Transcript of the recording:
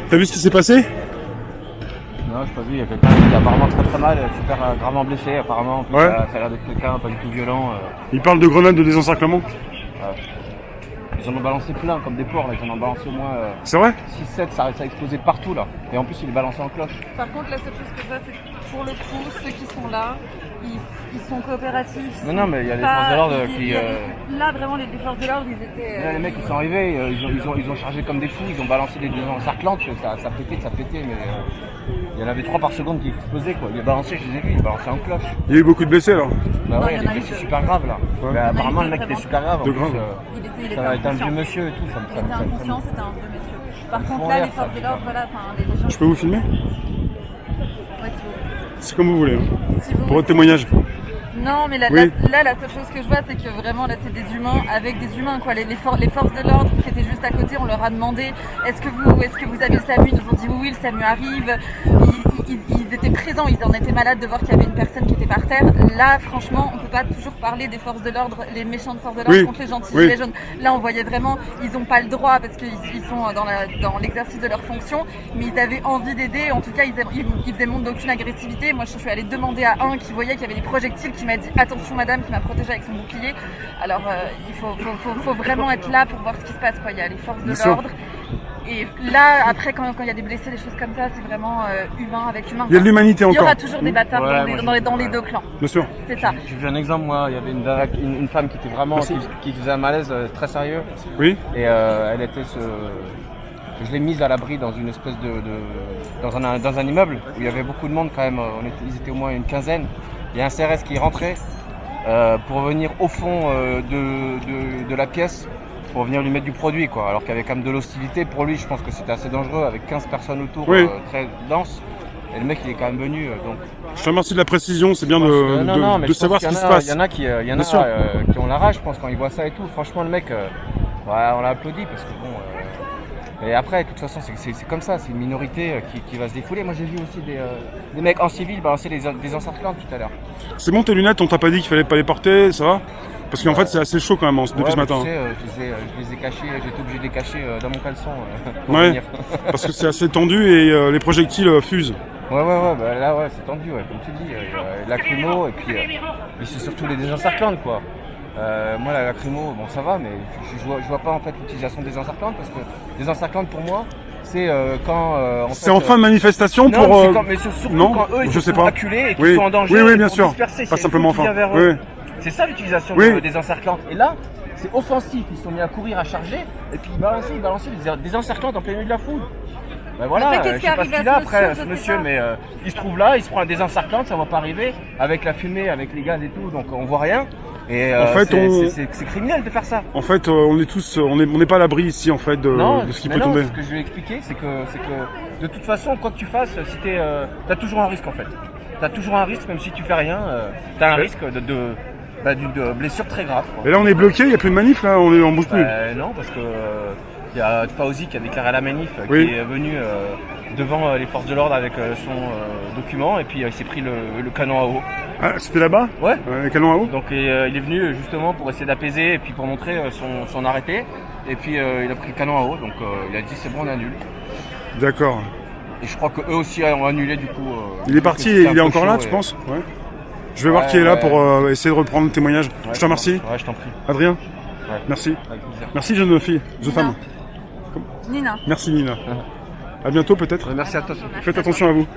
T'as vu ce qui s'est passé? Non, je pas vu, il y a quelqu'un qui est apparemment très mal, super gravement blessé apparemment. En plus, Ouais. ça a l'air d'être quelqu'un pas du tout violent. Il parle de grenades de désencerclement. Ils en ont balancé plein comme des porcs, là. Ils en ont balancé au moins C'est vrai? 6-7, ça a explosé partout là. Et en plus il est balancé en cloche. Par contre, la seule chose que je vois, c'est que pour le coup, ceux qui sont là, ils sont coopératifs. Non, mais il y a les forces de l'ordre qui. Là, vraiment, les forces de l'ordre, ils étaient. Là, les mecs ils sont arrivés, ils ont chargé comme des fous, ils ont balancé des encerclantes, ça pétait, mais il y en avait 3 par seconde qui explosaient quoi. Il est balancé, je les ai vus, il est balancé en cloche. Il y a eu beaucoup de blessés alors. Bah Non, ouais, il y il en y a a des eu blessés deux. super graves là. Ouais. Mais apparemment le mec vraiment était super grave. De En plus, grave. Il était ça va être un inconscient. vieux monsieur et tout, ça Il était inconscient, c'était un vieux monsieur. Par Ils contre, font là, l'air, les forces ça, de l'ordre, putain. voilà, enfin, les gens. Je peux vous filmer? Ouais, si vous- C'est comme vous voulez. si vous- Pour votre témoignage. Non, mais Oui. là, la seule chose que je vois, c'est que vraiment, là, c'est des humains avec des humains, quoi. Les forces de l'ordre qui étaient juste à côté, on leur a demandé est-ce que vous avez le SAMU? Ils nous ont dit oui, le SAMU arrive. Ils étaient présents, ils en étaient malades de voir qu'il y avait une personne qui était par terre. Là, franchement, on peut pas toujours parler des forces de l'ordre, les méchantes forces de l'ordre Oui. contre les gentils Oui. gilets jaunes. Là, on voyait vraiment, ils n'ont pas le droit parce qu'ils sont dans l'exercice de leur fonction, mais ils avaient envie d'aider. En tout cas, ils faisaient montre d'aucune agressivité. Moi, je suis allée demander à un qui voyait qu'il y avait des projectiles, qui m'a dit attention madame, qui m'a protégée avec son bouclier. Alors, il faut vraiment être là pour voir ce qui se passe, quoi. Il y a les forces de Bien sûr. l'ordre. Et là, après, quand il y a des blessés, des choses comme ça, c'est vraiment humain avec humain. Il y a de l'humanité Il y encore. aura toujours des bâtards Ouais, dans les deux clans. Bien sûr. C'est ça. J'ai vu un exemple, moi, il y avait une femme qui était vraiment, qui faisait un malaise très sérieux. Oui. Et elle était je l'ai mise à l'abri dans une espèce dans un immeuble où il y avait beaucoup de monde quand même. Ils étaient au moins une quinzaine. Il y a un CRS qui est rentré pour venir au fond de la pièce pour venir lui mettre du produit quoi. Alors qu'il y avait quand même de l'hostilité pour lui. Je pense que c'était assez dangereux avec 15 personnes autour, Oui. très denses. Et le mec il est quand même venu donc. Je te remercie de la précision, c'est bien Non, de mais je savoir pense ce qui qu'il se passe. Il y en a qui Bien sûr. qui ont la rage, je pense, quand ils voient ça et tout. Franchement, le mec, on l'a applaudi parce que bon. Et après, de toute façon, c'est comme ça, c'est une minorité qui va se défouler. Moi, j'ai vu aussi des mecs en civil balancer des encerclantes tout à l'heure. C'est bon tes lunettes, on t'a pas dit qu'il fallait pas les porter, ça va? Parce qu'en fait c'est assez chaud quand même depuis ce matin. Tu sais, je les ai cachés, j'étais obligé de les cacher dans mon caleçon pour Ouais. venir. Parce que c'est assez tendu et les projectiles fusent. Ouais, bah là, ouais, c'est tendu, ouais, comme tu dis. Lacrymo, et puis c'est surtout les désencerclantes, quoi. Moi, la lacrymo, bon, ça va, mais je vois pas en fait l'utilisation des encerclantes parce que des encerclantes pour moi, c'est quand. C'est en fin de manifestation non, pour. mais c'est surtout non, quand eux ils je se sais font pas. acculés et qu'ils Oui. sont en danger. Oui, et bien pour sûr. disperser, Pas s'il y a une simplement foule qui enfin. vient vers eux. Oui. C'est ça l'utilisation Oui. des encerclantes. Et là, c'est offensif. Ils sont mis à courir, à charger, et puis ils balançaient des encerclantes en plein milieu de la foule. Ben voilà, Après, qu'est-ce je qui sais pas arrive ce à qu'il a ce après, monsieur, ce je sais monsieur, pas. mais il se trouve là, il se prend des encerclantes, ça va pas arriver, avec la fumée, avec les gaz et tout, donc on voit rien. Et En fait, c'est criminel de faire ça. En fait, on est tous, on n'est pas à l'abri ici en fait de ce qui mais peut non, tomber. ce que je vais expliquer, c'est que de toute façon, quoi que tu fasses, si t'as toujours un risque en fait. T'as toujours un risque, même si tu fais rien, t'as un risque d'une blessure très grave. Quoi. Et là on est bloqué, il y a plus de manif là, on bouge plus. Non, parce que il y a Fauzi qui a déclaré à la manif, Oui. qui est venu devant les forces de l'ordre avec son document, et puis il s'est pris le canon à eau. Ah, c'était là-bas? Ouais. Les canons à eau? Donc il est venu justement pour essayer d'apaiser et puis pour montrer son arrêté. Et puis il a pris le canon à eau, donc il a dit c'est bon, on annule. D'accord. Et je crois qu'eux aussi ont annulé du coup. Il est parti et il est encore là, tu penses? Ouais. Je vais voir Ouais, qui est là ouais. pour essayer de reprendre le témoignage. Ouais, Je te remercie. Ouais, je t'en prie. Adrien, Ouais. merci. Avec plaisir. Merci jeune fille, jeune Nina. femme. Nina. Merci Nina. À bientôt peut-être. Merci à toi. Faites attention à vous.